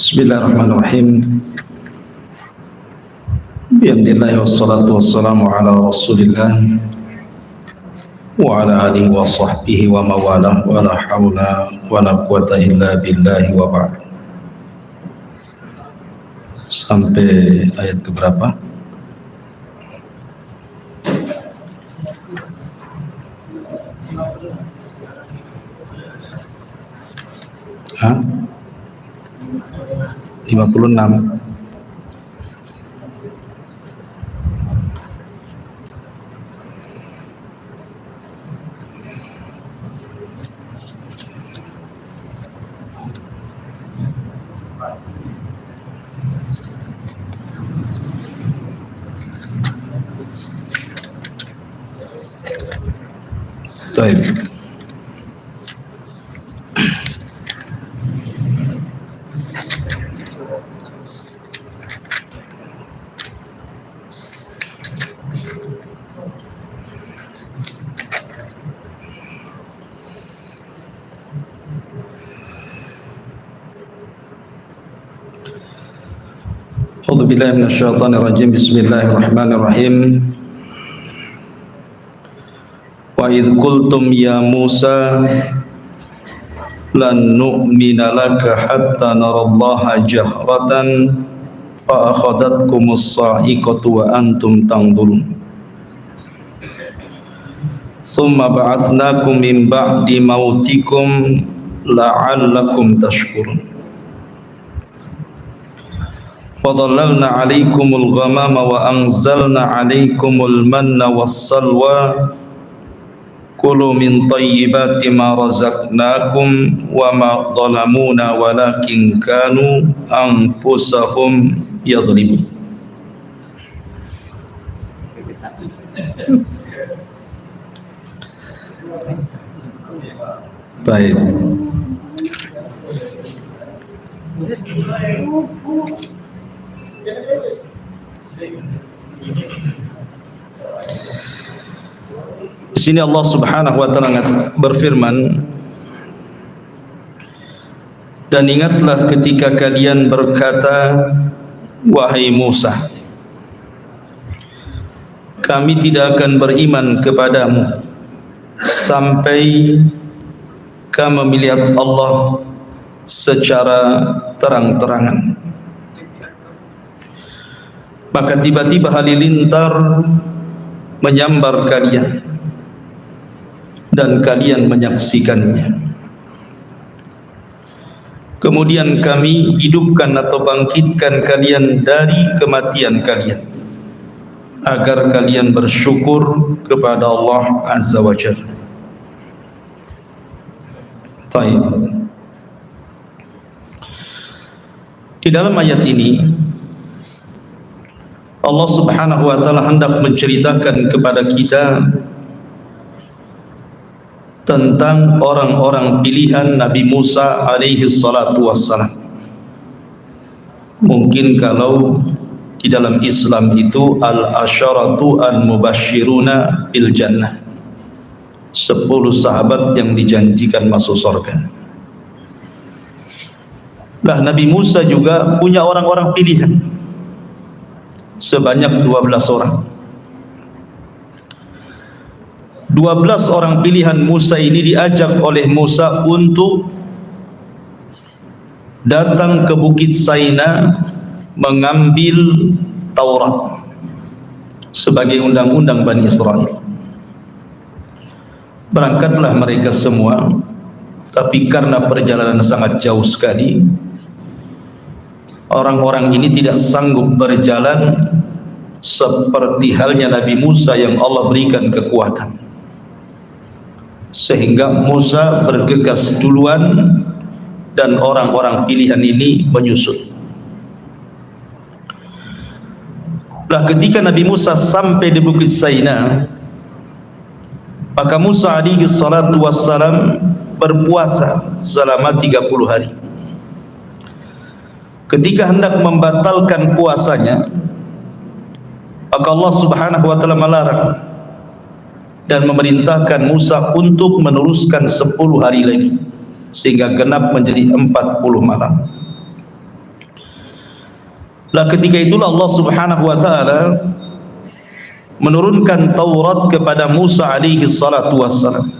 Bismillahirrahmanirrahim. Bihamdillahi wassalatu wassalamu ala rasulillah wa ala alihi wa sahbihi wa mawalah wa la hawla wa la quwata illa billahi wa ba'd. Sampai ayat keberapa? Hah? 56. Baik. A'udzubillahi minasyaitonirrajim. Bismillahirrahmanirrahim. Wa idh qultum ya Musa lan nu'mina laka hatta narallaha jahratan fa akhadatkumus sa'iqatu wa antum tanzurun thumma ba'atsnakum min ba'di mautikum la'allakum tashkurun wa dhallalna 'alaikumul ghamama wa anzalna 'alaikumul manna was-salwa kulu min thayyibati ma razaqnakum wa ma zalamuna walakin kanu anfusahum yadhlimun. Baik. Di sini Allah Subhanahu wa taala berfirman, dan ingatlah ketika kalian berkata, wahai Musa, kami tidak akan beriman kepadamu sampai kami melihat Allah secara terang-terangan. Maka tiba-tiba halilintar menyambar kalian dan kalian menyaksikannya. Kemudian kami hidupkan atau bangkitkan kalian dari kematian kalian agar kalian bersyukur kepada Allah Azza wa Jalla. Baik. Di dalam ayat ini Allah Subhanahu wa taala hendak menceritakan kepada kita tentang orang-orang pilihan Nabi Musa alaihi salatu wassalam. Mungkin kalau di dalam Islam itu al-asyaratu al-mubasyiruna bil jannah, 10 sahabat yang dijanjikan masuk surga. Nah, Nabi Musa juga punya orang-orang pilihan sebanyak 12 orang. 12 orang pilihan Musa ini diajak oleh Musa untuk datang ke Bukit Saina mengambil Taurat sebagai undang-undang Bani Israel. Berangkatlah mereka semua, tapi karena perjalanan sangat jauh sekali, orang-orang ini tidak sanggup berjalan seperti halnya Nabi Musa yang Allah berikan kekuatan. Sehingga Musa bergegas duluan dan orang-orang pilihan ini menyusul. Nah, ketika Nabi Musa sampai di Bukit Saina, maka Musa alaihi salatu wassalam berpuasa selama 30 hari. Ketika hendak membatalkan puasanya, maka Allah Subhanahu wa taala melarang dan memerintahkan Musa untuk meneruskan 10 hari lagi sehingga genap menjadi 40 malam. Lah ketika itulah Allah Subhanahu wa taala menurunkan Taurat kepada Musa alaihi salatu wassalam.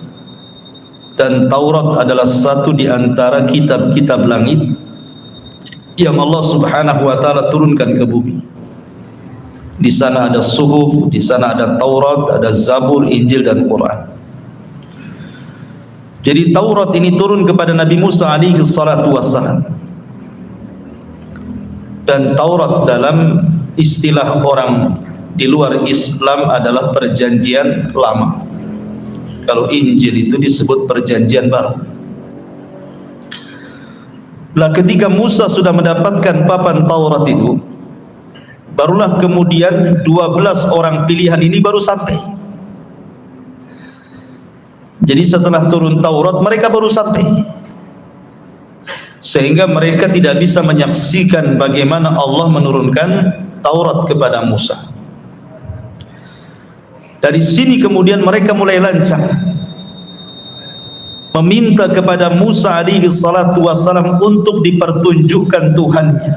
Dan Taurat adalah satu di antara kitab-kitab langit yang Allah Subhanahu wa taala turunkan ke bumi. Di sana ada Suhuf, di sana ada Taurat, ada Zabur, Injil dan Quran. Jadi Taurat ini turun kepada Nabi Musa alaihi salatu wassalam. Dan Taurat dalam istilah orang di luar Islam adalah perjanjian lama. Kalau Injil itu disebut perjanjian baru. Lah ketika Musa sudah mendapatkan papan Taurat itu, barulah kemudian 12 orang pilihan ini baru sampai. Jadi setelah turun Taurat mereka baru sampai, sehingga mereka tidak bisa menyaksikan bagaimana Allah menurunkan Taurat kepada Musa. Dari sini kemudian mereka mulai lancang meminta kepada Musa alaihi salatu wassalam untuk dipertunjukkan Tuhannya.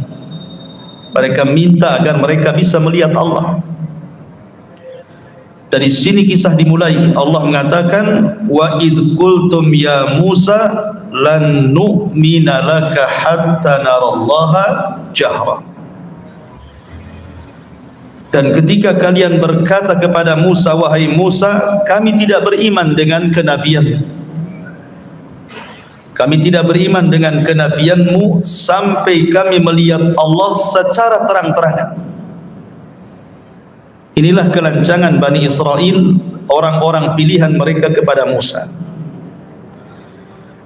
Mereka minta agar mereka bisa melihat Allah. Dari sini kisah dimulai. Allah mengatakan, wa idh qultum ya Musa lan nu'mina laka hatta narallaha jahra. Dan ketika kalian berkata kepada Musa, wahai Musa, kami tidak beriman dengan kenabian, kami tidak beriman dengan kenabianmu sampai kami melihat Allah secara terang-terangan. Inilah kelancangan Bani Israel, orang-orang pilihan mereka kepada Musa.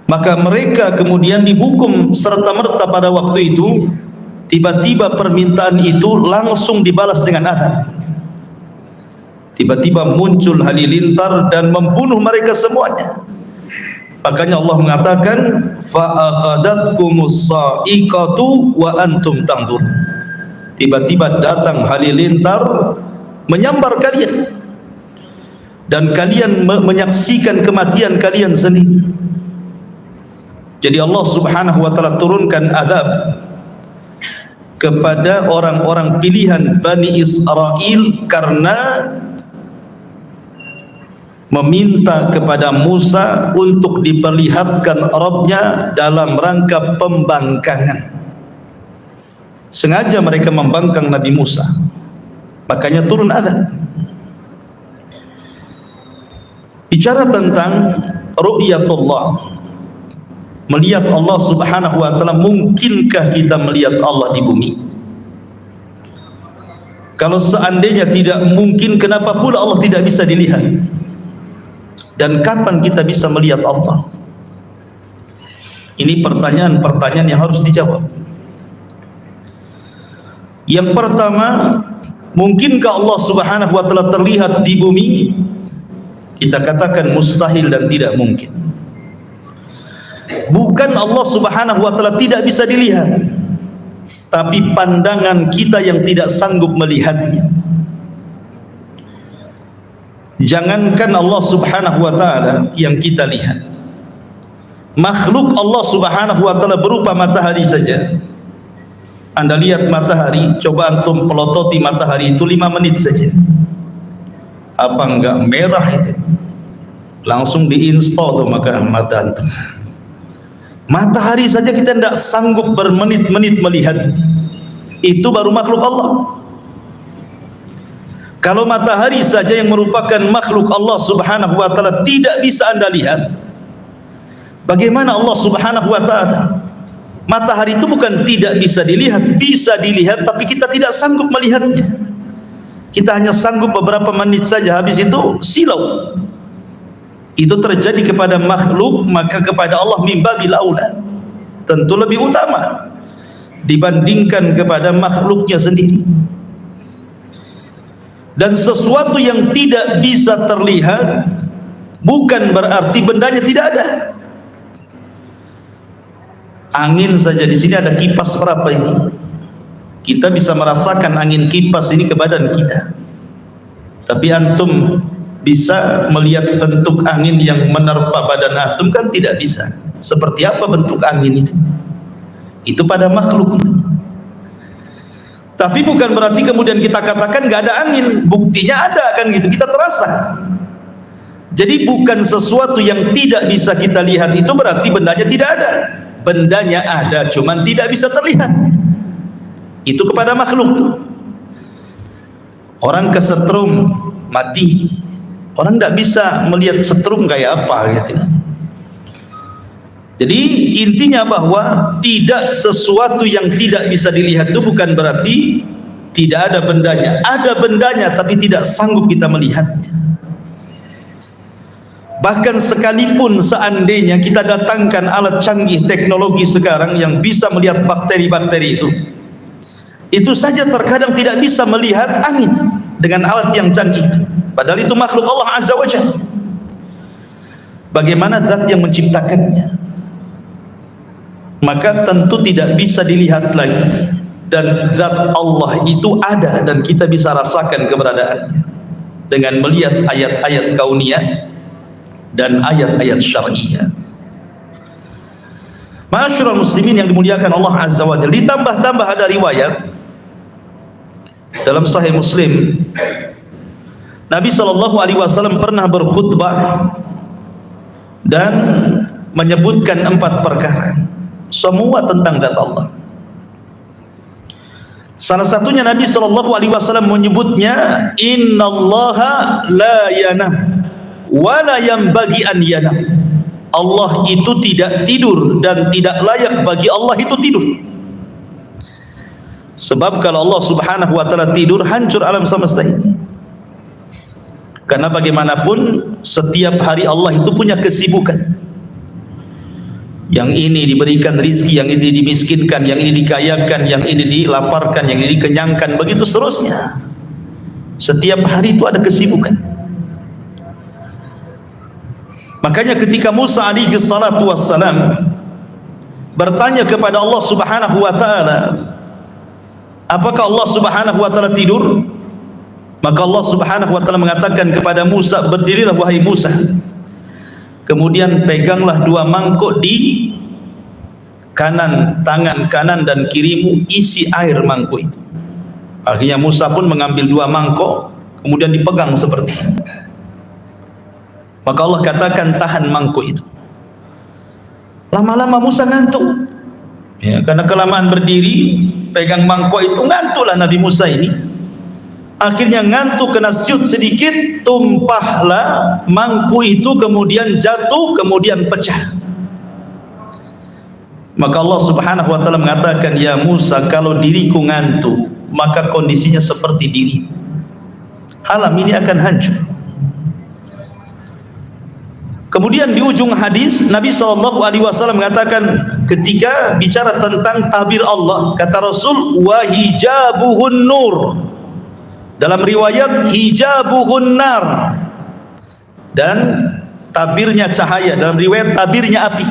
Maka mereka kemudian dihukum serta-merta pada waktu itu. Tiba-tiba permintaan itu langsung dibalas dengan azab. Tiba-tiba muncul halilintar dan membunuh mereka semuanya. Makanya Allah mengatakan, fa'akhadatkumus sa'iqatu wa antum tanzur. Tiba-tiba datang halilintar menyambar kalian, dan kalian menyaksikan kematian kalian sendiri. Jadi Allah Subhanahu wa taala turunkan azab kepada orang-orang pilihan Bani Israel karena meminta kepada Musa untuk diperlihatkan Rabbnya dalam rangka pembangkangan. Sengaja mereka membangkang Nabi Musa, makanya turun azab. Bicara tentang ru'yatullah, melihat Allah Subhanahu wa taala, mungkinkah kita melihat Allah di bumi? Kalau seandainya tidak mungkin, kenapa pula Allah tidak bisa dilihat? Dan kapan kita bisa melihat Allah? Ini pertanyaan-pertanyaan yang harus dijawab. Yang pertama, mungkinkah Allah Subhanahu wa taala terlihat di bumi? Kita katakan mustahil dan tidak mungkin. Bukan Allah Subhanahu wa taala tidak bisa dilihat, tapi pandangan kita yang tidak sanggup melihatnya. Jangankan Allah Subhanahu wa taala yang kita lihat, makhluk Allah Subhanahu wa taala berupa matahari saja. Anda lihat matahari, coba antum pelototi matahari itu 5 menit saja, apa enggak merah itu? Langsung diinstal tuh maka mata antum. Matahari saja kita tidak sanggup bermenit-menit melihat. Itu baru makhluk Allah. Kalau matahari saja yang merupakan makhluk Allah Subhanahu wa taala tidak bisa Anda lihat, bagaimana Allah Subhanahu wa taala? Matahari itu bukan tidak bisa dilihat, bisa dilihat, tapi kita tidak sanggup melihatnya. Kita hanya sanggup beberapa menit saja, habis itu silau. Itu terjadi kepada makhluk, maka kepada Allah mimba bil aula, tentu lebih utama dibandingkan kepada makhluknya sendiri. Dan sesuatu yang tidak bisa terlihat bukan berarti bendanya tidak ada. Angin saja, di sini ada kipas berapa ini? Kita bisa merasakan angin kipas ini ke badan kita, tapi antum bisa melihat bentuk angin yang menerpa badan antum kan tidak bisa. Seperti apa bentuk angin itu? Itu pada makhluk itu. Tapi bukan berarti kemudian kita katakan nggak ada angin, buktinya ada kan gitu, kita terasa. Jadi bukan sesuatu yang tidak bisa kita lihat itu berarti bendanya tidak ada. Bendanya ada, cuman tidak bisa terlihat. Itu kepada makhluk tuh. Orang kesetrum mati, orang tidak bisa melihat setrum kayak apa gitu. Jadi intinya bahwa tidak sesuatu yang tidak bisa dilihat itu bukan berarti tidak ada bendanya. Ada bendanya tapi tidak sanggup kita melihatnya. Bahkan sekalipun seandainya kita datangkan alat canggih teknologi sekarang yang bisa melihat bakteri-bakteri itu saja terkadang tidak bisa melihat angin dengan alat yang canggih itu. Padahal itu makhluk Allah Azza wa Jalla. Bagaimana zat yang menciptakannya? Maka tentu tidak bisa dilihat lagi, dan zat Allah itu ada dan kita bisa rasakan keberadaannya dengan melihat ayat-ayat kauniyah dan ayat-ayat syar'iyah. Ma'asyiral muslimin yang dimuliakan Allah Azza wa Jalla, ditambah-tambah ada riwayat dalam Sahih Muslim, Nabi SAW pernah berkhutbah dan menyebutkan 4 perkara, semua tentang zat Allah. Salah satunya Nabi SAW menyebutnya, innallaha la yanam wa la yanbaghi an yanam. Allah itu tidak tidur dan tidak layak bagi Allah itu tidur. Sebab kalau Allah Subhanahu wa taala tidur, hancur alam semesta ini. Karena bagaimanapun setiap hari Allah itu punya kesibukan. Yang ini diberikan rizki, yang ini dimiskinkan, yang ini dikayakan, yang ini dilaparkan, yang ini dikenyangkan, begitu seterusnya. Setiap hari itu ada kesibukan. Makanya ketika Musa alaihi salatu wassalam bertanya kepada Allah Subhanahu wa taala, apakah Allah Subhanahu wa taala tidur? Maka Allah Subhanahu wa taala mengatakan kepada Musa, berdirilah wahai Musa. Kemudian peganglah 2 mangkuk di kanan, tangan kanan dan kirimu, isi air mangkuk itu. Akhirnya Musa pun mengambil 2 mangkuk, kemudian dipegang seperti itu. Maka Allah katakan, tahan mangkuk itu. Lama-lama Musa ngantuk. Ya, karena kelamaan berdiri, pegang mangkuk itu, ngantuklah Nabi Musa ini. Akhirnya ngantuk, kena siut sedikit, tumpahlah mangkuk itu, kemudian jatuh, kemudian pecah. Maka Allah Subhanahu wa taala mengatakan, ya Musa, kalau diriku ngantuk, maka kondisinya seperti diri. Alam ini akan hancur. Kemudian di ujung hadis Nabi SAW mengatakan, ketika bicara tentang tabir Allah, kata Rasul, wa hijabuhun nur. Dalam riwayat hijabuhun nar, dan tabirnya cahaya, dalam riwayat tabirnya api.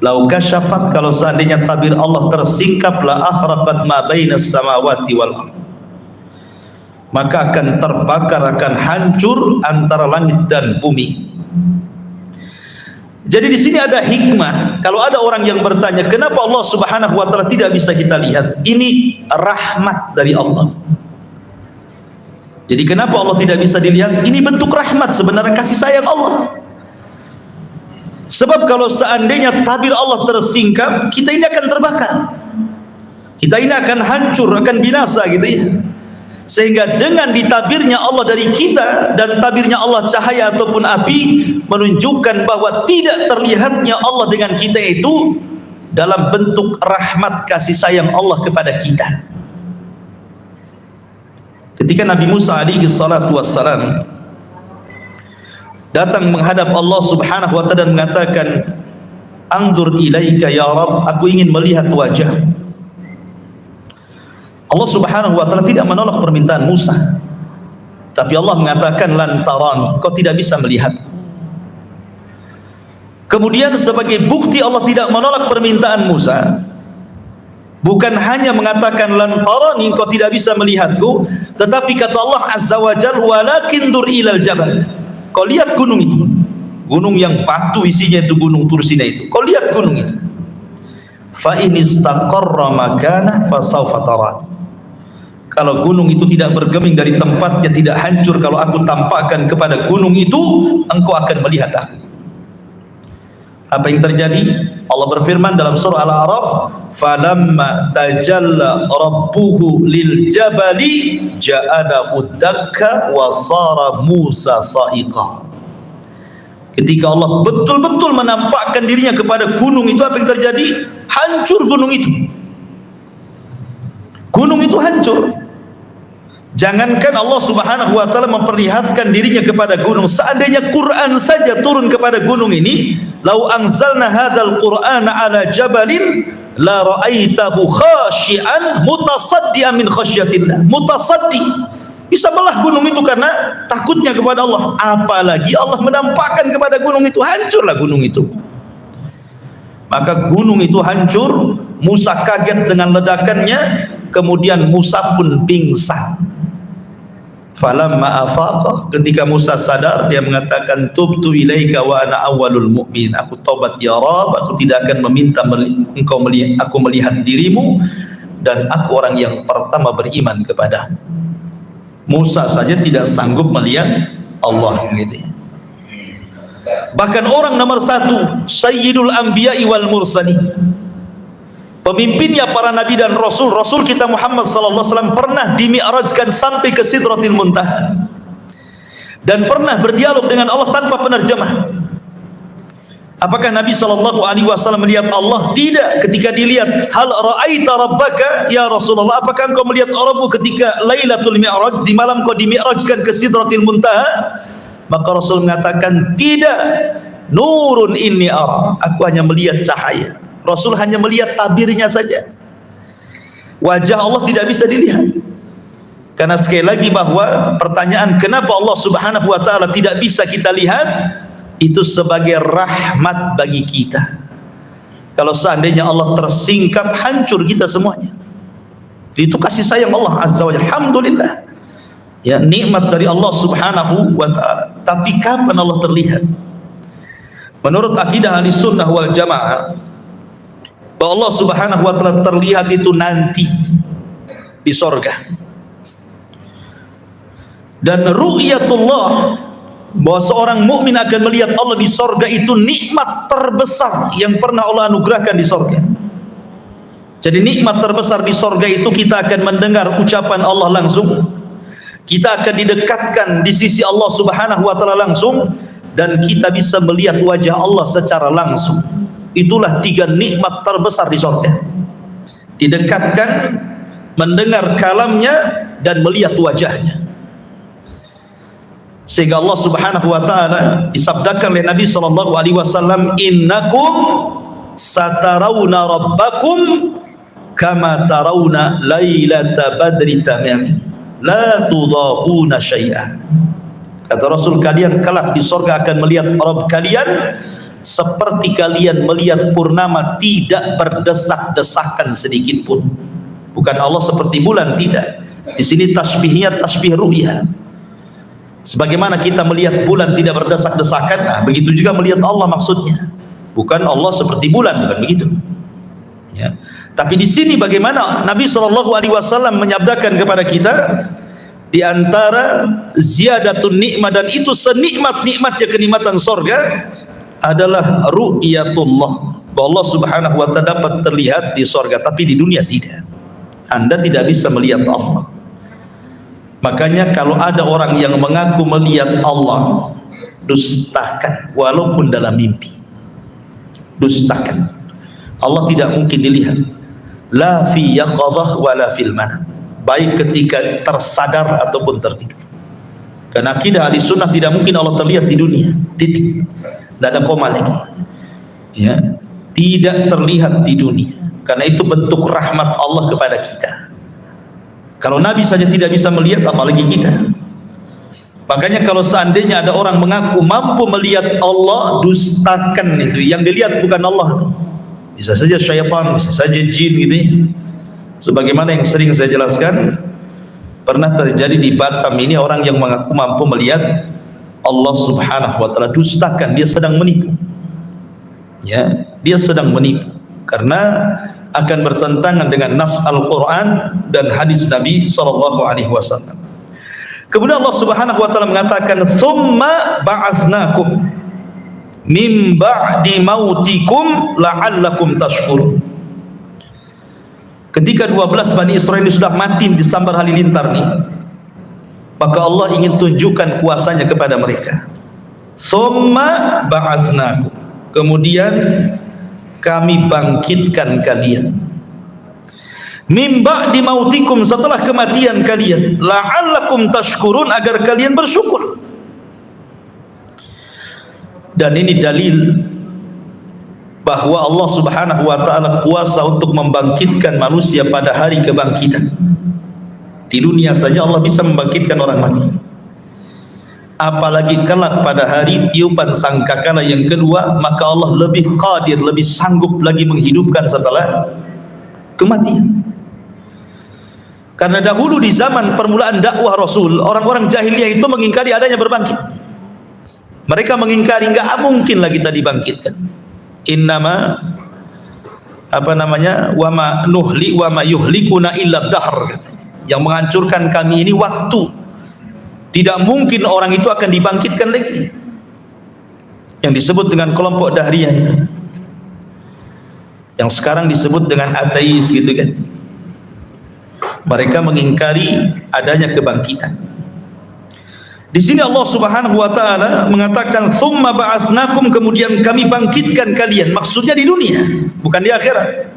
Lau kasyafat, kalau seandainya tabir Allah tersingkap, la akhraqat ma bainas samawati wal ardh, maka akan terbakar, akan hancur antara langit dan bumi. Jadi di sini ada hikmah. Kalau ada orang yang bertanya, kenapa Allah Subhanahu wa taala tidak bisa kita lihat? Ini rahmat dari Allah. Jadi kenapa Allah tidak bisa dilihat? Ini bentuk rahmat, sebenarnya kasih sayang Allah. Sebab kalau seandainya tabir Allah tersingkap, kita ini akan terbakar, kita ini akan hancur, akan binasa gitu ya. Sehingga dengan ditabirnya Allah dari kita, dan tabirnya Allah cahaya ataupun api, menunjukkan bahwa tidak terlihatnya Allah dengan kita itu dalam bentuk rahmat kasih sayang Allah kepada kita. Ketika Nabi Musa alaihi salatu wassalam datang menghadap Allah Subhanahu wa taala dan mengatakan, anzur ilaika ya Rabb, aku ingin melihat wajah. Allah Subhanahu wa taala tidak menolak permintaan Musa, tapi Allah mengatakan, lan tarani, kau tidak bisa melihat. Kemudian sebagai bukti Allah tidak menolak permintaan Musa, bukan hanya mengatakan lan tarani, kau tidak bisa melihatku, tetapi kata Allah Azza wa Jalla, walakin dur ilal jabal, kau lihat gunung itu, gunung yang batu isinya itu gunung Tursina itu, kau lihat gunung itu. fa in istaqarra makanah fasawfa tarani. Kalau gunung itu tidak bergeming dari tempatnya, tidak hancur, kalau aku tampakkan kepada gunung itu, engkau akan melihat aku. Apa yang terjadi? Allah berfirman dalam surah Al-A'raf, falamma tajalla rabbuhu lil jabali ja'alahu dakka wa sara Musa sa'iqa. Ketika Allah betul-betul menampakkan dirinya kepada gunung itu, apa yang terjadi? Hancur gunung itu. Gunung itu hancur. Jangankan Allah subhanahu wa ta'ala memperlihatkan dirinya kepada gunung, seandainya Quran saja turun kepada gunung ini, lau anzalna hadzal qur'ana ala jabalin la ra'aitahu khashi'an mutasaddian min khasyatillah. Mutasaddi, bisa belah gunung itu karena takutnya kepada Allah. Apalagi Allah menampakkan kepada gunung itu, hancurlah gunung itu. Maka gunung itu hancur, Musa kaget dengan ledakannya, kemudian Musa pun pingsan. Falamma afaqa, ketika Musa sadar, dia mengatakan tubtu ilaika wa ana awwalul mu'min. Aku taubat ya Rabb, aku tidak akan meminta engkau melihat, aku melihat dirimu, dan aku orang yang pertama beriman kepadamu. Musa saja tidak sanggup melihat Allah gitu. Bahkan orang nomor satu, Sayyidul Anbiya'i wal Mursalin, pemimpinnya para nabi dan rasul, Rasul kita Muhammad sallallahu alaihi wasallam pernah dimi'rajkan sampai ke Sidratil Muntaha dan pernah berdialog dengan Allah tanpa penerjemah. Apakah Nabi sallallahu alaihi wasallam melihat Allah? Tidak. Ketika dilihat, hal ra'aita rabbaka ya Rasulullah, apakah engkau melihat Rabbmu ketika Lailatul Mi'raj, di malam kau dimi'rajkan ke Sidratil Muntaha? Maka Rasul mengatakan, tidak. Nurun inni ara, aku hanya melihat cahaya. Rasul hanya melihat tabirnya saja. Wajah Allah tidak bisa dilihat. Karena sekali lagi bahwa pertanyaan kenapa Allah subhanahu wa ta'ala tidak bisa kita lihat, itu sebagai rahmat bagi kita. Kalau seandainya Allah tersingkap, hancur kita semuanya. Itu kasih sayang Allah azza wa jalla. Alhamdulillah, ya, nikmat dari Allah subhanahu wa ta'ala. Tapi kapan Allah terlihat? Menurut akidah ahli sunnah wal jamaah, bahwa Allah subhanahu wa ta'ala terlihat itu nanti di sorga. Dan ru'yatullah, bahwa seorang mukmin akan melihat Allah di sorga, itu nikmat terbesar yang pernah Allah anugerahkan di sorga. Jadi nikmat terbesar di sorga itu, kita akan mendengar ucapan Allah langsung, kita akan didekatkan di sisi Allah subhanahu wa ta'ala langsung, dan kita bisa melihat wajah Allah secara langsung. Itulah tiga nikmat terbesar di sorga. Didekatkan, mendengar kalamnya, dan melihat wajahnya. Sehingga Allah subhanahu wa ta'ala disabdakan oleh Nabi SAW, innakum satarawna rabbakum kama tarawna lailata badri tamami la tudahuna syai'ah. Kata Rasul, kalian kelak di sorga akan melihat Rabb kalian seperti kalian melihat purnama, tidak berdesak-desakan sedikit pun. Bukan Allah seperti bulan, tidak. Di sini tasbihnya tasbih ru'yah. Sebagaimana kita melihat bulan tidak berdesak-desakan, nah begitu juga melihat Allah maksudnya. Bukan Allah seperti bulan, bukan begitu. Ya. Tapi di sini bagaimana Nabi SAW menyabdakan kepada kita, di antara ziyadatun nikmat, dan itu senikmat-nikmatnya kenikmatan sorga, adalah ru'yatullah, bahwa Allah subhanahu wa ta'ala dapat terlihat di sorga, tapi di dunia tidak. Anda tidak bisa melihat Allah. Makanya kalau ada orang yang mengaku melihat Allah, dustakan walaupun dalam mimpi. Dustakan. Allah tidak mungkin dilihat, la fi yaqadhah wala fil manam, baik ketika tersadar ataupun tertidur. Karena akidah ahli sunnah tidak mungkin Allah terlihat di dunia, titik, tidak ada koma lagi, ya, tidak terlihat di dunia. Karena itu bentuk rahmat Allah kepada kita. Kalau Nabi saja tidak bisa melihat, apalagi kita. Makanya kalau seandainya ada orang mengaku mampu melihat Allah, dustakan itu. Yang dilihat bukan Allah, bisa saja syaitan, bisa saja jin gitu ya. Sebagaimana yang sering saya jelaskan, pernah terjadi di Batam ini orang yang mengaku mampu melihat Allah subhanahu wa ta'ala, dustakan, dia sedang menipu, ya, dia sedang menipu. karena akan bertentangan dengan nas Al-Quran dan hadis Nabi SAW. Kemudian Allah Subhanahu wa taala mengatakan, "Tsumma ba'atsnakum min ba'di mautikum la'allakum tashkurun." Ketika 12 Bani Israil sudah mati di sambar halilintar nih, maka Allah ingin tunjukkan kuasanya kepada mereka. "Tsumma ba'atsnakum," kemudian kami bangkitkan kalian. Min ba'di mautikum, setelah kematian kalian, la'allakum tashkurun, agar kalian bersyukur. Dan ini dalil bahwa Allah Subhanahu wa taala kuasa untuk membangkitkan manusia pada hari kebangkitan. Di dunia saja Allah bisa membangkitkan orang mati, apalagi kelak pada hari tiupan sangkakala yang kedua, maka Allah lebih qadir, lebih sanggup lagi menghidupkan setelah kematian. Karena dahulu di zaman permulaan dakwah Rasul, orang-orang jahiliyah itu mengingkari adanya berbangkit. Mereka mengingkari, enggak mungkin lah kita dibangkitkan. Innama wa ma nuhli wa ma yuhlikuna illa dahr, yang menghancurkan kami ini waktu. Tidak mungkin orang itu akan dibangkitkan lagi. Yang disebut dengan kelompok Dahriyah itu, yang sekarang disebut dengan ateis gitu kan. Mereka mengingkari adanya kebangkitan. Di sini Allah Subhanahu wa taala mengatakan, "Tsumma ba'atsnakum," kemudian kami bangkitkan kalian. Maksudnya di dunia, bukan di akhirat.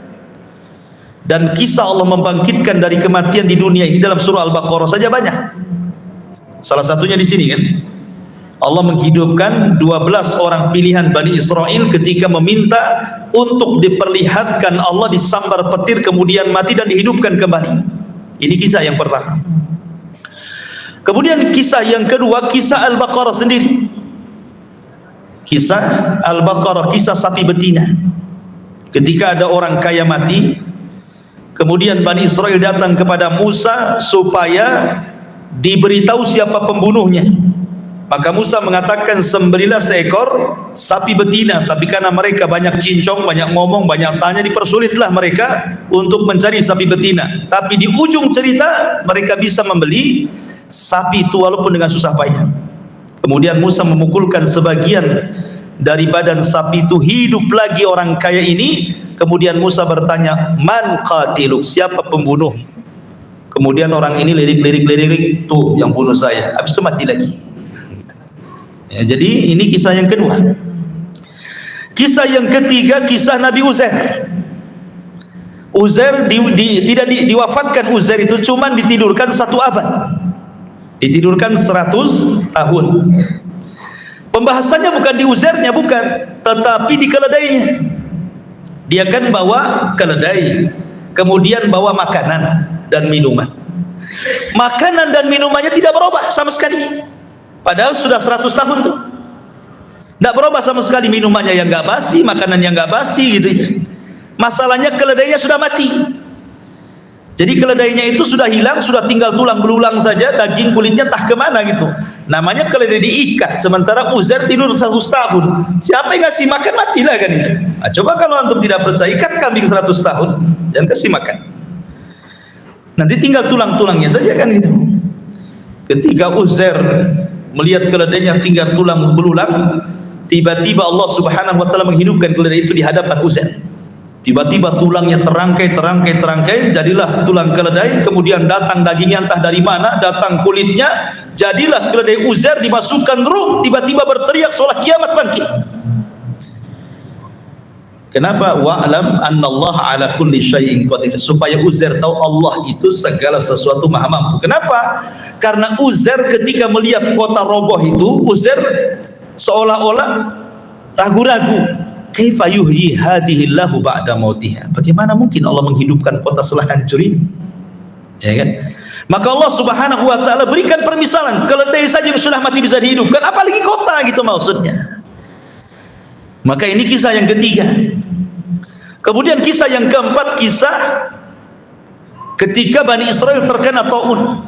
Dan kisah Allah membangkitkan dari kematian di dunia ini dalam surah Al-Baqarah saja banyak. Salah satunya di sini kan, Allah menghidupkan 12 orang pilihan Bani Israel ketika meminta untuk diperlihatkan Allah disambar petir kemudian mati dan dihidupkan kembali. Ini kisah yang pertama. Kemudian kisah yang kedua, kisah Al-Baqarah sendiri. Kisah Al-Baqarah, kisah sapi betina. Ketika ada orang kaya mati, kemudian Bani Israel datang kepada Musa supaya diberitahu siapa pembunuhnya. Maka Musa mengatakan, "Sembelilah seekor sapi betina." Tapi karena mereka banyak cincong, banyak ngomong, banyak tanya, dipersulitlah mereka untuk mencari sapi betina. Tapi di ujung cerita mereka bisa membeli sapi itu walaupun dengan susah payah. Kemudian Musa memukulkan sebagian dari badan sapi itu, hidup lagi orang kaya ini. Kemudian Musa bertanya, "Man qatiluk?" Siapa pembunuh? Kemudian orang ini lirik, "Tuh yang bunuh saya." Habis itu mati lagi. Ya, jadi ini kisah yang kedua. Kisah yang ketiga, kisah Nabi Uzair. Uzair tidak diwafatkan. Uzair itu cuma ditidurkan 1 abad. Ditidurkan 100 tahun. Pembahasannya bukan di Uzairnya, bukan, tetapi di keledainya. Dia kan bawa keledai, kemudian bawa makanan dan minuman. Makanan dan minumannya tidak berubah sama sekali. Padahal sudah 100 tahun tuh, tidak berubah sama sekali. Minumannya yang nggak basi, makanan yang nggak basi gitu ya. Masalahnya keledainya sudah mati. Jadi keledainya itu sudah hilang, sudah tinggal tulang belulang saja, daging kulitnya tak kemana gitu. Namanya keledai diikat. Sementara Uzair tidur 100 tahun. Siapa yang ngasih makan, matilah kan itu. Nah, coba kalau antum tidak percaya, ikat kambing 100 tahun dan kasih makan. Nanti tinggal tulang-tulangnya saja kan gitu. Ketika Uzair melihat keledainya tinggal tulang belulang, tiba-tiba Allah Subhanahu wa taala menghidupkan keledai itu di hadapan Uzair. Tiba-tiba tulangnya terangkai, jadilah tulang keledai. Kemudian datang dagingnya entah dari mana, datang kulitnya, jadilah keledai Uzair, dimasukkan ruh, tiba-tiba berteriak seolah kiamat bangkit. Kenapa? Wa'lam annallaha ala kulli syai'in qadir, supaya Uzair tahu Allah itu segala sesuatu maha mampu. Kenapa? Karena Uzair ketika melihat kota roboh itu, Uzair seolah-olah ragu-ragu. Kaifa yuhyi hadhillahu ba'da mautiha? Bagaimana mungkin Allah menghidupkan kota setelah hancur ini? Ya kan? Maka Allah Subhanahu wa taala berikan permisalan, keledai saja yang sudah mati bisa dihidupkan, apalagi kota gitu maksudnya. Maka ini kisah yang ketiga. Kemudian kisah yang keempat, kisah ketika Bani Israel terkena taun,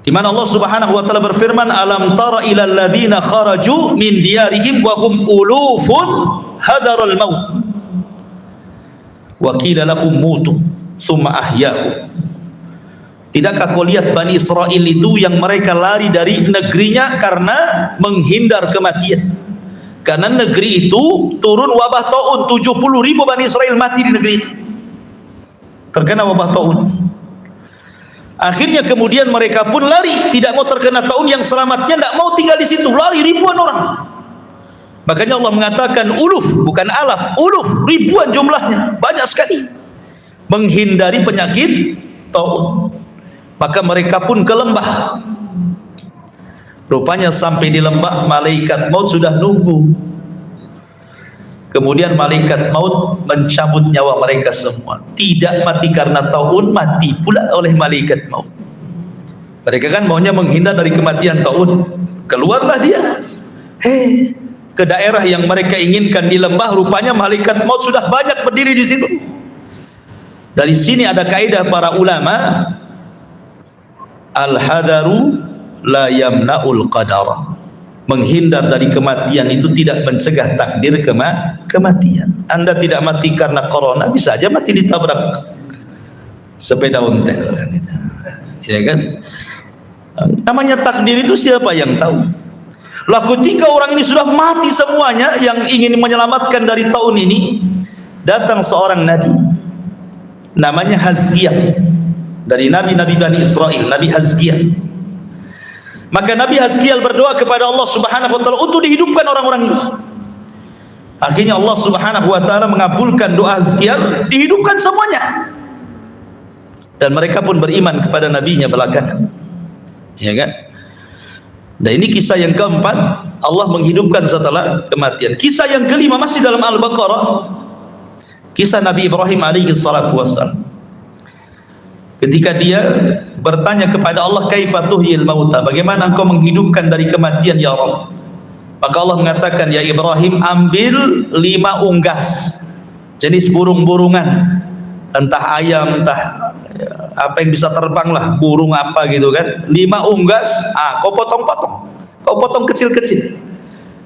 di mana Allah Subhanahu wa taala berfirman, "Alam tara ilal ladzina kharaju min diyarihim wa hum ulufun hadarul maut." Wa qila lahum mutu tsumma ahyahum. Tidakkah kau lihat Bani Israel itu yang mereka lari dari negerinya karena menghindar kematian? Karena negeri itu turun wabah taun, 70.000 Bani Israel mati di negeri itu terkena wabah taun. Akhirnya kemudian mereka pun lari, tidak mau terkena taun, yang selamatnya tidak mau tinggal di situ, lari ribuan orang. Makanya Allah mengatakan uluf, bukan alaf, uluf, ribuan jumlahnya, banyak sekali menghindari penyakit taun. Maka mereka pun ke lembah. Rupanya sampai di lembah, malaikat maut sudah nunggu. Kemudian malaikat maut mencabut nyawa mereka semua. Tidak mati karena taun, mati pula oleh malaikat maut. Mereka kan maunya menghindar dari kematian taun. Keluarlah dia ke daerah yang mereka inginkan di lembah. Rupanya malaikat maut sudah banyak berdiri di situ. Dari sini ada kaidah para ulama, al-hadaru la yamna'ul qadara. Menghindar dari kematian itu tidak mencegah takdir kematian. Anda tidak mati karena corona, bisa aja mati ditabrak sepeda ontel kan itu. Ya kan? Namanya takdir itu siapa yang tahu? Lah ketika orang ini sudah mati semuanya, yang ingin menyelamatkan dari tahun ini, datang seorang nabi namanya Hazkiyah, dari nabi-nabi Bani Israel, Nabi Hazkiyah. Maka Nabi Hazkiel berdoa kepada Allah Subhanahu wa taala untuk dihidupkan orang-orang ini. Akhirnya Allah Subhanahu wa taala mengabulkan doa Hazkiel, dihidupkan semuanya. Dan mereka pun beriman kepada nabinya belakangan. Ya kan? Dan ini kisah yang keempat, Allah menghidupkan setelah kematian. Kisah yang kelima masih dalam Al-Baqarah. Kisah Nabi Ibrahim alaihi salatu wassalam. Ketika dia bertanya kepada Allah, kaifa tuhyil mauta, bagaimana engkau menghidupkan dari kematian ya Rabb? Maka Allah mengatakan, ya Ibrahim, ambil 5 unggas jenis burung-burungan, entah ayam, entah apa yang bisa terbang lah, burung apa gitu kan, 5 unggas, kau potong-potong, kau potong kecil-kecil,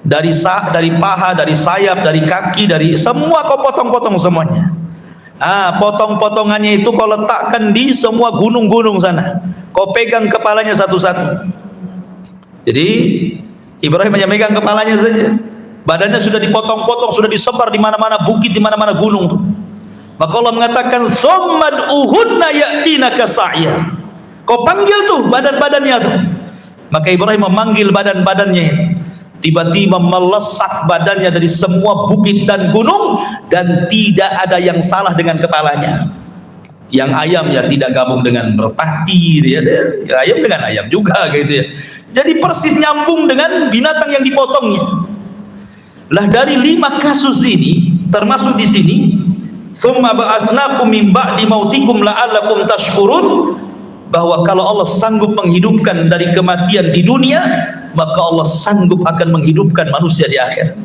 dari paha, dari sayap, dari kaki, dari semua kau potong-potong semuanya. Potong-potongannya itu kau letakkan di semua gunung-gunung sana, kau pegang kepalanya satu-satu. Jadi Ibrahim hanya megang kepalanya saja, badannya sudah dipotong-potong, sudah disebar di mana-mana bukit, di mana-mana gunung tuh. Maka Allah mengatakan, "Summad uhunna ya'tinaka sa'ya." Kau panggil tuh badan-badannya tuh. Maka Ibrahim memanggil badan-badannya itu. Tiba-tiba melesat badannya dari semua bukit dan gunung, dan tidak ada yang salah dengan kepalanya. Yang ayam ya tidak gabung dengan merpati, ya ayam dengan ayam juga gitu ya. Jadi persis nyambung dengan binatang yang dipotongnya. Lah dari 5 kasus ini, termasuk di sini, summa ba'atsnakum min ba'di mautikum la'allakum tashkurun, bahwa kalau Allah sanggup menghidupkan dari kematian di dunia, maka Allah sanggup akan menghidupkan manusia di akhirat.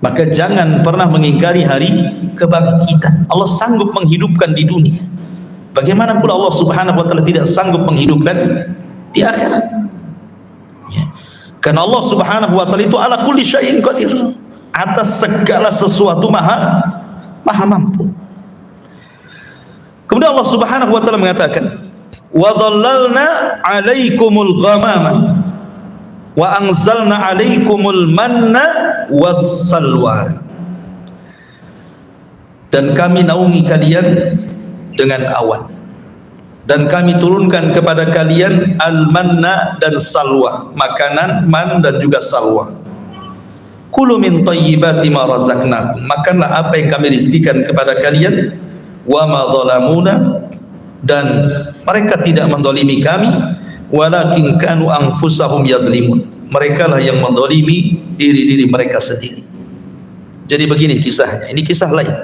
Maka jangan pernah mengingkari hari kebangkitan. Allah sanggup menghidupkan di dunia, bagaimana pula Allah Subhanahu wa taala tidak sanggup menghidupkan di akhirat ya. Karena Allah Subhanahu wa taala itu ala kulli syai'in qadir, atas segala sesuatu maha mampu. Kemudian Allah Subhanahu wa taala mengatakan, wa dhallalna 'alaikumul ghamama wa anzalna 'alaikumul manna wassalwa, dan kami naungi kalian dengan awan, dan kami turunkan kepada kalian al-manna dan salwa, makanan man dan juga salwa. Kulu min thayyibati ma razaqnakum, makanlah apa yang kami rizkikan kepada kalian. Wa ma zalamuna, dan mereka tidak mendolimi kami, walakin kanu anfusahum yadlimun, mereka lah yang mendolimi diri-diri mereka sendiri. Jadi begini kisahnya, ini kisah lain.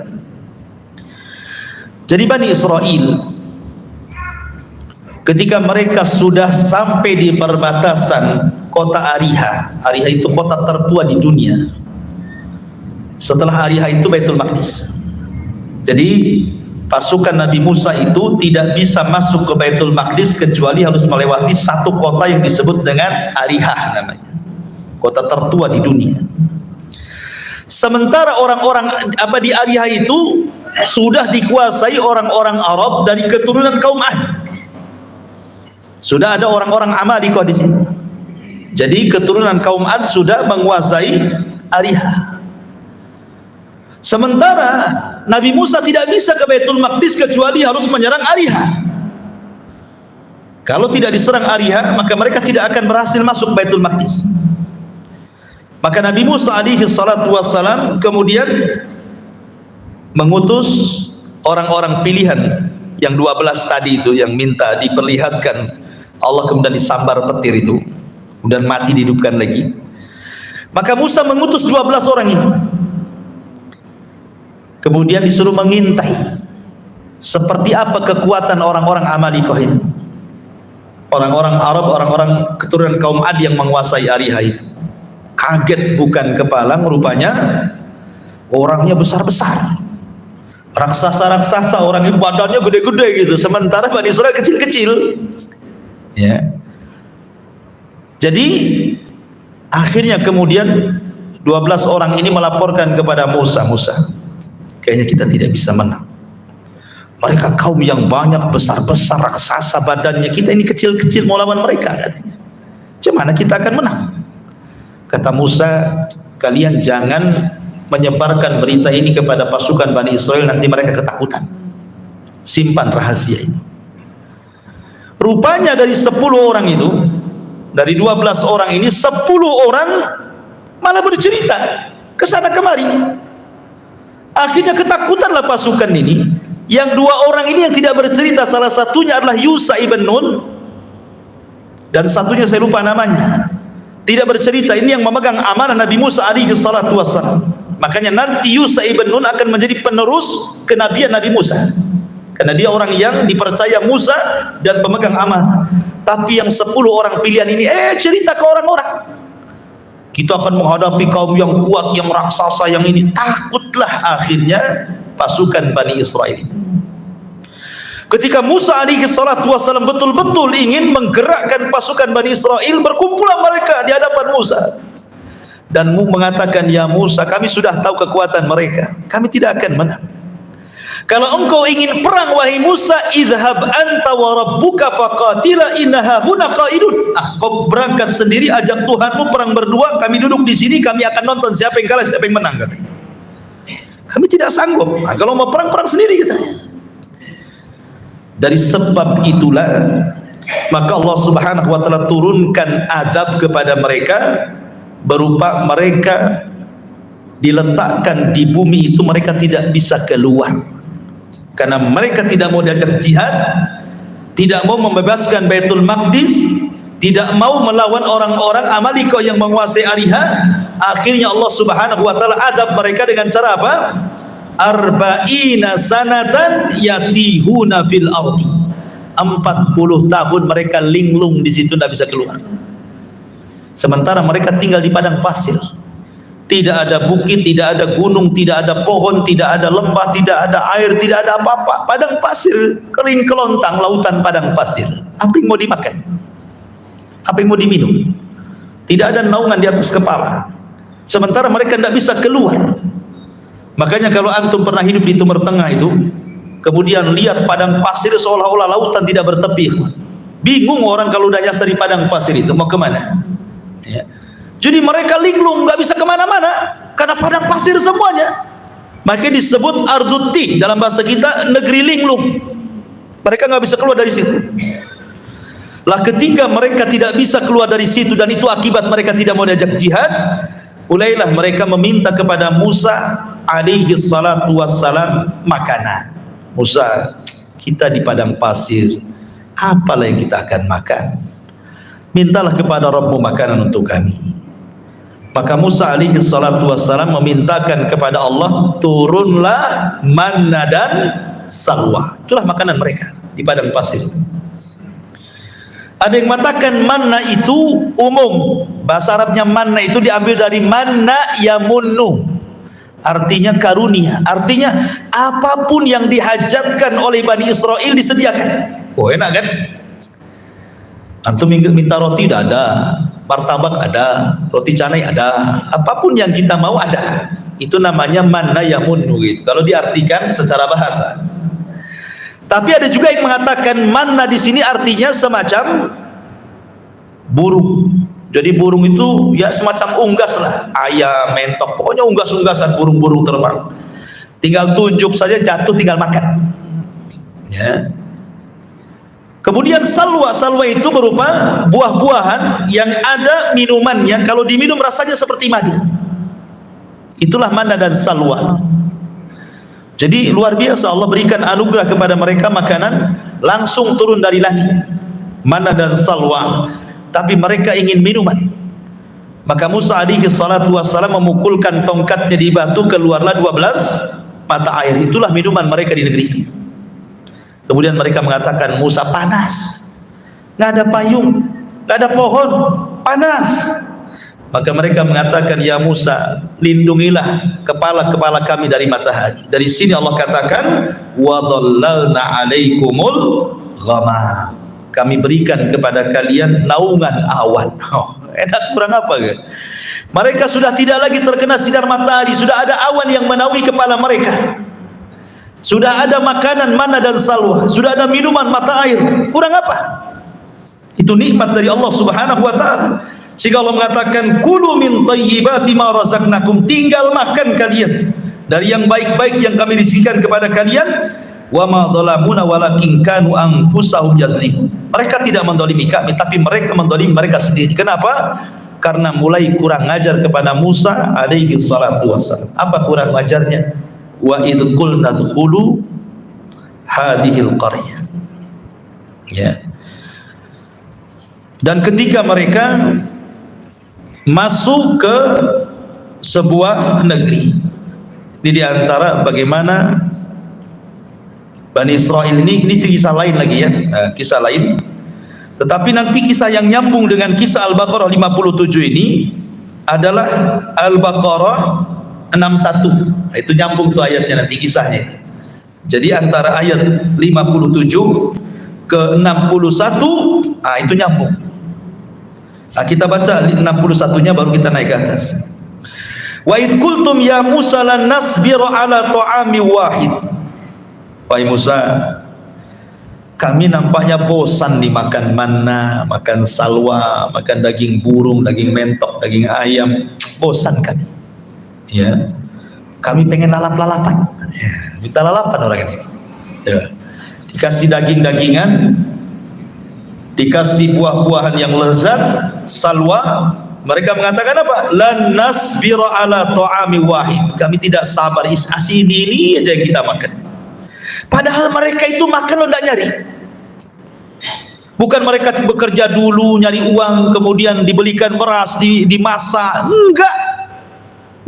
Jadi Bani Israel ketika mereka sudah sampai di perbatasan kota Ariha, Ariha itu kota tertua di dunia. Setelah Ariha itu Baitul Maqdis. Jadi pasukan Nabi Musa itu tidak bisa masuk ke Baitul Maqdis kecuali harus melewati satu kota yang disebut dengan Ariha namanya, kota tertua di dunia. Sementara orang-orang di Ariha itu sudah dikuasai orang-orang Arab dari keturunan kaum Ad. Sudah ada orang-orang Amalikoh di situ. Jadi keturunan kaum Ad sudah menguasai Ariha. Sementara Nabi Musa tidak bisa ke Baitul Maqdis kecuali harus menyerang Ariha. Kalau tidak diserang Ariha, maka mereka tidak akan berhasil masuk Baitul Maqdis. Maka Nabi Musa alaihi salatu wassalam kemudian mengutus orang-orang pilihan yang 12 tadi itu, yang minta diperlihatkan Allah, kemudian disambar petir itu, kemudian mati dihidupkan lagi. Maka Musa mengutus 12 orang itu, kemudian disuruh mengintai seperti apa kekuatan orang-orang Amalikoh itu, orang-orang Arab, orang-orang keturunan kaum Ad yang menguasai Ariha itu. Kaget bukan kepalang, rupanya orangnya besar-besar, raksasa-raksasa, orang itu badannya gede-gede gitu, sementara Bani Israel kecil-kecil ya. Jadi akhirnya kemudian 12 orang ini melaporkan kepada Musa, kayaknya kita tidak bisa menang, mereka kaum yang banyak, besar-besar, raksasa badannya, kita ini kecil-kecil mau lawan mereka, katanya. Gimana kita akan menang? Kata Musa, kalian jangan menyebarkan berita ini kepada pasukan Bani Israel, nanti mereka ketakutan. Simpan rahasia ini. Rupanya dari 10 orang itu, dari 12 orang ini, 10 orang malah bercerita ke sana kemari. Akhirnya ketakutanlah pasukan ini. Yang 2 orang ini yang tidak bercerita, salah satunya adalah Yusha ibn Nun, dan satunya saya lupa namanya, tidak bercerita. Ini yang memegang amanah Nabi Musa alaihi salatu wassalam. Makanya nanti Yusha ibn Nun akan menjadi penerus kenabian Nabi Musa, karena dia orang yang dipercaya Musa dan pemegang amanah. Tapi yang 10 orang pilihan ini cerita ke orang-orang, kita akan menghadapi kaum yang kuat, yang raksasa, yang ini. Takutlah akhirnya pasukan Bani Israel itu. Ketika Musa alaihi salatu wassalam betul-betul ingin menggerakkan pasukan Bani Israel, berkumpulan mereka di hadapan Musa dan mengatakan, ya Musa, kami sudah tahu kekuatan mereka, kami tidak akan menang. Kalau engkau ingin perang, wahai Musa, idhhab anta wa rabbuka faqatila innaha huna qaidun. Kau berangkat sendiri, ajak Tuhanmu perang berdua, kami duduk di sini, kami akan nonton siapa yang kalah, siapa yang menang, katanya. Kami tidak sanggup. Kalau mau perang, perang sendiri, katanya. Dari sebab itulah maka Allah Subhanahu wa taala turunkan azab kepada mereka, berupa mereka diletakkan di bumi itu, mereka tidak bisa keluar karena mereka tidak mau diajak jihad, tidak mau membebaskan Baitul Maqdis, tidak mau melawan orang-orang Amalikoh yang menguasai Ariha. Akhirnya Allah Subhanahu wa taala azab mereka dengan cara apa? Arba'ina sanatan yatihuna fil ardi. 40 tahun mereka linglung di situ, tidak bisa keluar. Sementara mereka tinggal di padang pasir. Tidak ada bukit, tidak ada gunung, tidak ada pohon, tidak ada lembah, tidak ada air, tidak ada apa-apa. Padang pasir, kering kelontang, lautan padang pasir. Apa yang mau dimakan? Apa yang mau diminum? Tidak ada naungan di atas kepala. Sementara mereka tidak bisa keluar. Makanya kalau antum pernah hidup di Timur Tengah itu, kemudian lihat padang pasir seolah-olah lautan tidak bertepi, bingung orang kalau udah nyasar di padang pasir itu mau kemana ya. Jadi mereka linglung, nggak bisa kemana-mana karena padang pasir semuanya. Makanya disebut Arduti dalam bahasa kita, negeri linglung. Mereka nggak bisa keluar dari situ. Lah ketika mereka tidak bisa keluar dari situ, dan itu akibat mereka tidak mau diajak jihad, mulailah mereka meminta kepada Musa alaihi salatu wassalam makanan. Musa, kita di padang pasir, apalah yang kita akan makan? Mintalah kepada Rabbmu makanan untuk kami. Maka Musa alaihi salatu wassalam memintakan kepada Allah, turunlah manna dan salwa. Itulah makanan mereka di padang pasir itu. Ada yang mengatakan manna itu umum, bahasa Arabnya manna itu diambil dari manna yamunnu, artinya karunia, artinya apapun yang dihajatkan oleh Bani Israel disediakan. Oh enak kan? Antum minta roti ada, martabak ada, roti canai ada, apapun yang kita mau ada. Itu namanya manna yamunnu gitu, kalau diartikan secara bahasa. Tapi ada juga yang mengatakan manna di sini artinya semacam burung. Jadi burung itu ya semacam unggas lah, ayam, mentok, pokoknya unggas-unggasan, burung-burung terbang. Tinggal tunjuk saja, jatuh tinggal makan. Ya. Kemudian salwa, salwa itu berupa buah-buahan yang ada minumannya, kalau diminum rasanya seperti madu. Itulah manna dan salwa. Jadi luar biasa, Allah berikan anugerah kepada mereka makanan langsung turun dari langit, manna dan salwa. Tapi mereka ingin minuman. Maka Musa alaihi salatu wassalam memukulkan tongkatnya di batu, keluarlah 12 mata air. Itulah minuman mereka di negeri itu. Kemudian mereka mengatakan, Musa, panas, nggak ada payung, nggak ada pohon, panas. Maka mereka mengatakan, ya Musa, lindungilah kepala-kepala kami dari matahari. Dari sini Allah katakan, wa dhallalna 'alaikumul ghamam. Kami berikan kepada kalian naungan awan. Oh, enak kurang apa ke? Mereka sudah tidak lagi terkena sinar matahari, sudah ada awan yang menaungi kepala mereka. Sudah ada makanan manna dan salwa, sudah ada minuman mata air. Kurang apa? Itu nikmat dari Allah Subhanahu wa taala. Sehingga Allah mengatakan, kulu min thayyibati ma razaqnakum, tinggal makan kalian dari yang baik-baik yang kami rizkikan kepada kalian. Wa ma dhalamuna walakin kanu anfusahum yadhlimun. Mereka tidak mendolimi kami, tapi mereka mendolimi mereka sendiri. Kenapa? Karena mulai kurang ajar kepada Musa alaihi salatu wassalam. Apa kurang ajarnya? Wa idh qulna dkhulu hadhil qaryah. Ya. Dan ketika mereka masuk ke sebuah negeri, ini diantara bagaimana Bani Israel ini kisah lain lagi ya, kisah lain. Tetapi nanti kisah yang nyambung dengan kisah Al-Baqarah 57 ini adalah Al-Baqarah 61. Itu nyambung tuh ayatnya nanti, kisahnya itu. Jadi antara ayat 57 ke 61, itu nyambung. Nah, kita baca 61-nya baru kita naik ke atas. Wa id qultum ya Musa lan nasbiru ala ta'ami wahid. Wahai Musa, kami nampaknya bosan nih makan manna, makan salwa, makan daging burung, daging mentok, daging ayam. Bosan kami. Ya, kami pengen lalap-lalapan. Ya, minta lalapan orang ini. Ya. Dikasih daging-dagingan, dikasih buah-buahan yang lezat, salwa. Mereka mengatakan apa? Lan nasbiru ala ta'ami wahid. Kami tidak sabar, asih ini aja yang kita makan. Padahal mereka itu makan lo tidak nyari. Bukan mereka bekerja dulu nyari uang, kemudian dibelikan beras, dimasak. Enggak.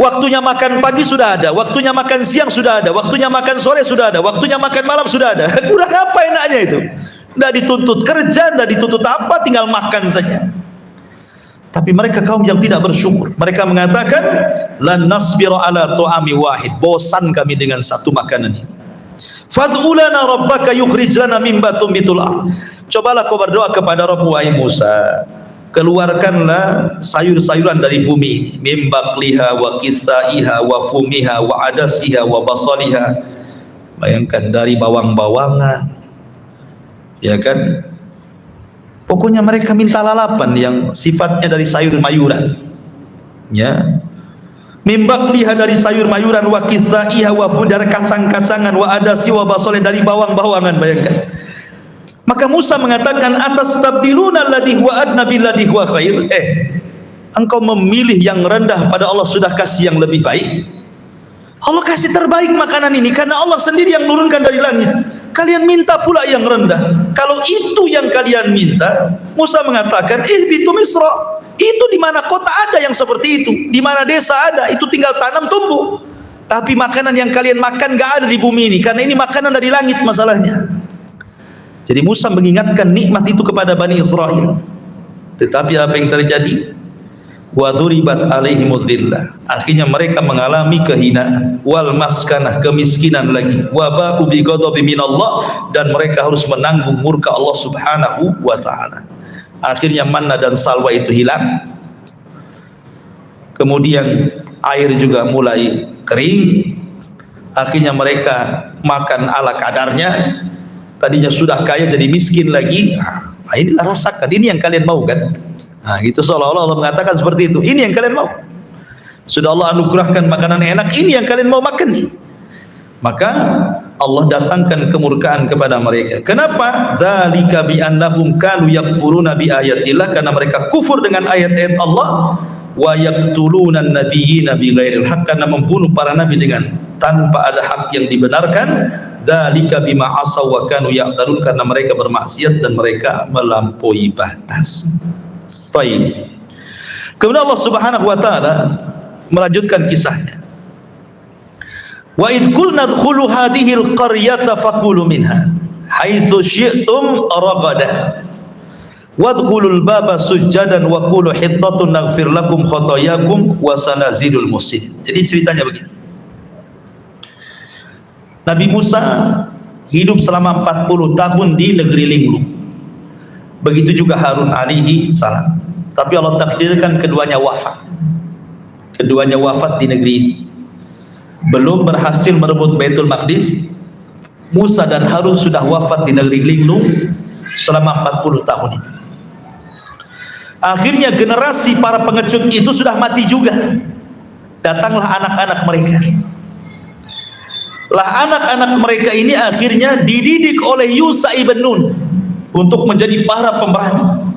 Waktunya makan pagi sudah ada, waktunya makan siang sudah ada, waktunya makan sore sudah ada, waktunya makan malam sudah ada. Kurang apa enaknya itu? Tidak dituntut kerja, tidak dituntut apa, tinggal makan saja. Tapi mereka kaum yang tidak bersyukur. Mereka mengatakan, lan nasbiru ala ta'ami wahid. Bosan kami dengan satu makanan ini. Fad'u lana rabbaka yukhrij lana mimma tumbitul ardh. Cobalah kau berdoa kepada Rabbmu, wahai Musa, keluarkanlah sayur-sayuran dari bumi ini, mim baqliha wa qisaiha wa fumiha wa adasiha wa basaliha. Bayangkan, dari bawang-bawangan, ya kan, pokoknya mereka minta lalapan yang sifatnya dari sayur-mayuran, ya. Mimbakliha dari sayur-mayuran, wa kisaiha wa dari kacang-kacangan, wa adasi wa basole dari bawang-bawangan. Bayangkan. Maka Musa mengatakan, atastabdiluna alladhi huwa adna billadhi huwa khair. Engkau memilih yang rendah pada Allah sudah kasih yang lebih baik. Allah kasih terbaik makanan ini karena Allah sendiri yang nurunkan dari langit. Kalian minta pula yang rendah. Kalau itu yang kalian minta, Musa mengatakan, ihbitu Misra. Itu di mana kota ada yang seperti itu, di mana desa ada, itu tinggal tanam tumbuh. Tapi makanan yang kalian makan gak ada di bumi ini, karena ini makanan dari langit masalahnya. Jadi Musa mengingatkan nikmat itu kepada Bani Israel. Tetapi apa yang terjadi? Wa dhuribat alaihimudz dhillah. Akhirnya mereka mengalami kehinaan, wal maskanah, kemiskinan lagi, wa ba'u bi ghadabi minallah, dan mereka harus menanggung murka Allah Subhanahu wa taala. Akhirnya manna dan salwa itu hilang. Kemudian air juga mulai kering. Akhirnya mereka makan ala kadarnya. Tadinya sudah kaya jadi miskin lagi. Nah, inilah rasakan, ini yang kalian mau kan? Nah, itu seolah-olah Allah mengatakan seperti itu. Ini yang kalian mau. Sudah Allah anugerahkan makanan enak, ini yang kalian mau makan nih. Maka Allah datangkan kemurkaan kepada mereka. Kenapa? Dzalika bi annahum kanu yakfuruna bi ayatillah, karena mereka kufur dengan ayat-ayat Allah, wa yaqtuluna an-nabiyina bighairil haqq, karena membunuh para nabi dengan tanpa ada hak yang dibenarkan. Dzalika bima asaw wa kanu ya'tadun, karena mereka bermaksiat dan mereka melampaui batas. Baik. Kemudian Allah Subhanahu wa taala melanjutkan kisahnya. Wa id qulna dkhulu hadhihi al-qaryata faqulu minha haitsu syi'tum ragada wadkhulul baba sujjadan wa qulu hittatun naghfir lakum khotoyakum wa sanazidul muhsinin. Jadi ceritanya begini. Nabi Musa hidup selama 40 tahun di negeri linglung. Begitu juga Harun alaihi salam. Tapi Allah takdirkan keduanya wafat. Keduanya wafat di negeri ini. Belum berhasil merebut Baitul Maqdis. Musa dan Harun sudah wafat di negeri linglung selama 40 tahun itu. Akhirnya generasi para pengecut itu sudah mati juga. Datanglah anak-anak mereka. Lah anak-anak mereka ini akhirnya dididik oleh Yusha ibn Nun untuk menjadi para pemberani.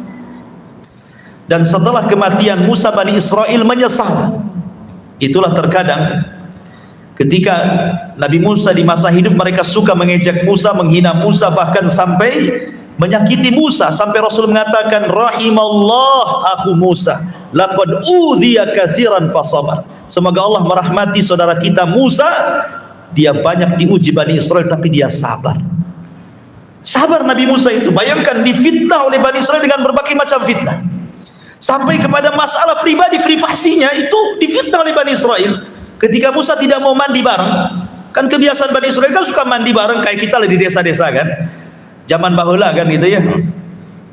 Dan setelah kematian Musa, Bani Israel menyesal. Itulah terkadang ketika Nabi Musa di masa hidup mereka suka mengejek Musa, menghina Musa, bahkan sampai menyakiti Musa, sampai Rasul mengatakan rahimallah akhu Musa laqad udhiya katsiran fasabar. Semoga Allah merahmati saudara kita Musa, dia banyak diuji Bani Israel tapi dia sabar. Sabar Nabi Musa itu. Bayangkan difitnah oleh Bani Israel dengan berbagai macam fitnah, sampai kepada masalah pribadi privasinya itu difitnah oleh Bani Israel. Ketika Musa tidak mau mandi bareng, kan kebiasaan Bani Israel kan suka mandi bareng kayak kita di desa-desa kan, zaman bahula kan gitu ya.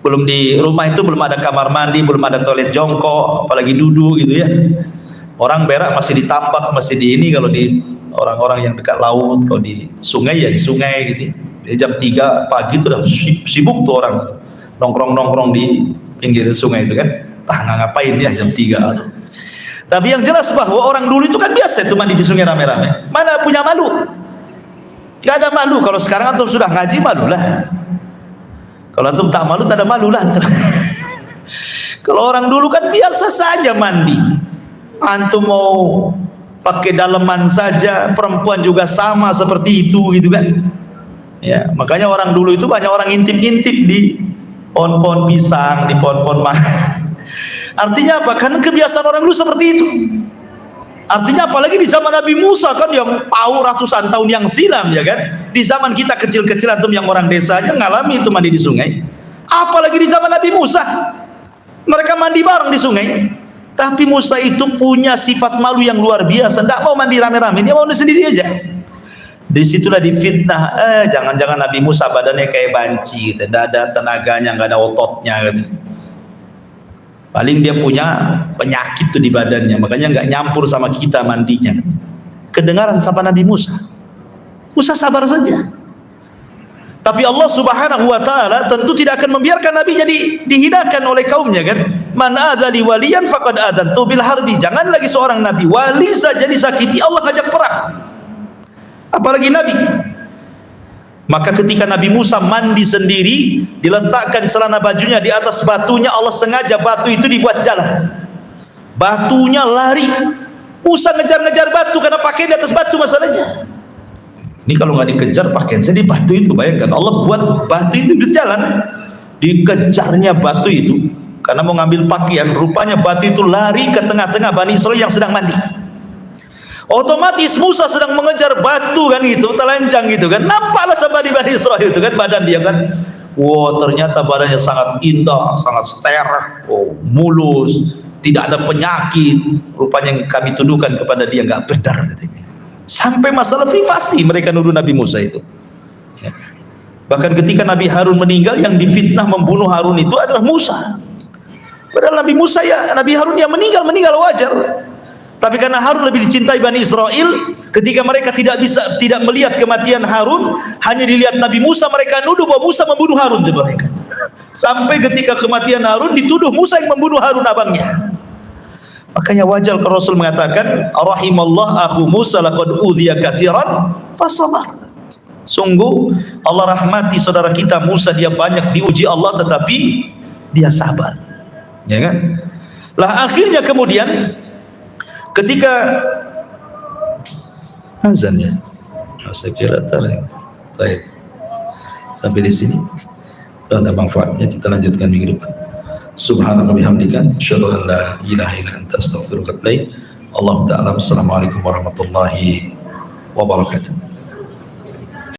Belum di rumah itu belum ada kamar mandi, belum ada toilet jongkok, apalagi duduk gitu ya. Orang berak masih ditambak, masih di ini. Kalau di orang-orang yang dekat laut, kalau di sungai ya di sungai gitu ya. Jam 3 pagi itu udah sibuk tuh orang nongkrong-nongkrong di pinggir sungai itu kan. Tah ngapain ya jam 3 tuh. Tapi yang jelas bahwa orang dulu itu kan biasa itu mandi di sungai rame-rame. Mana punya malu? Gak ada malu. Kalau sekarang antum sudah ngaji, malu lah. Kalau antum tak malu, tak ada malu lah. Kalau orang dulu kan biasa saja mandi. Antum mau pakai daleman saja, perempuan juga sama seperti itu gitu kan. Ya, makanya orang dulu itu banyak orang intip-intip di pohon-pohon pisang, di pohon-pohon mangga. Artinya apa? Karena kebiasaan orang dulu seperti itu. Artinya apalagi di zaman Nabi Musa kan yang tahu ratusan tahun yang silam ya kan. Di zaman kita kecil-kecil antum yang orang desa aja ngalami itu mandi di sungai. Apalagi di zaman Nabi Musa. Mereka mandi bareng di sungai. Tapi Musa itu punya sifat malu yang luar biasa. Tidak mau mandi rame-rame, dia mau sendiri aja. Disitulah difitnah. Jangan-jangan Nabi Musa badannya kayak banci, gitu. Tidak ada tenaganya, nggak ada ototnya, gitu. Paling dia punya penyakit tuh di badannya, makanya nggak nyampur sama kita mandinya. Gitu. Kedengaran sama Nabi Musa. Musa sabar saja. Tapi Allah Subhanahu wa taala tentu tidak akan membiarkan Nabi jadi dihinakan oleh kaumnya kan. Man adzali waliyan faqad adzantu bil harbi. Jangan lagi seorang nabi wali saja disakiti, Allah ajak perang. Apalagi nabi. Maka ketika Nabi Musa mandi sendiri, diletakkan celana bajunya di atas batunya, Allah sengaja batu itu dibuat jalan. Batunya lari. Musa ngejar-ngejar batu karena pakai di atas batu masalahnya. Ini kalau nggak dikejar pakaian saya di batu itu, bayangkan Allah buat batu itu berjalan, dikejarnya batu itu karena mau ngambil pakaian. Rupanya batu itu lari ke tengah-tengah Bani Israel yang sedang mandi. Otomatis Musa sedang mengejar batu kan gitu, telanjang gitu kan, nampaklah sama di Bani Israel itu kan badan dia kan. Wow, ternyata badannya sangat indah, sangat steril, mulus, tidak ada penyakit. Rupanya yang kami tuduhkan kepada dia nggak benar katanya. Sampai masalah privasi mereka nuduh Nabi Musa itu ya. Bahkan ketika Nabi Harun meninggal, yang difitnah membunuh Harun itu adalah Musa. Padahal Nabi Musa ya, Nabi Harun yang meninggal wajar. Tapi karena Harun lebih dicintai Bani Israel, ketika mereka tidak melihat kematian Harun, hanya dilihat Nabi Musa, mereka nuduh bahwa Musa membunuh Harun. Sampai ketika kematian Harun, dituduh Musa yang membunuh Harun abangnya. Makanya wajar kalau Rasul mengatakan, rahimallah akhu Musa laqad udhiya katsiran fasabar. Sungguh Allah rahmati saudara kita Musa, dia banyak diuji Allah tetapi dia sabar. Ya kan? Lah akhirnya kemudian ketika azan ya, saya kira baik. Sampai di sini ada manfaatnya, kita lanjutkan minggu depan. Subhanaka bihamdika asyhadu an la ilaha illa anta astaghfiruka wa atubu ilaik. Allahu ta'ala. Assalamualaikum warahmatullahi wabarakatuh.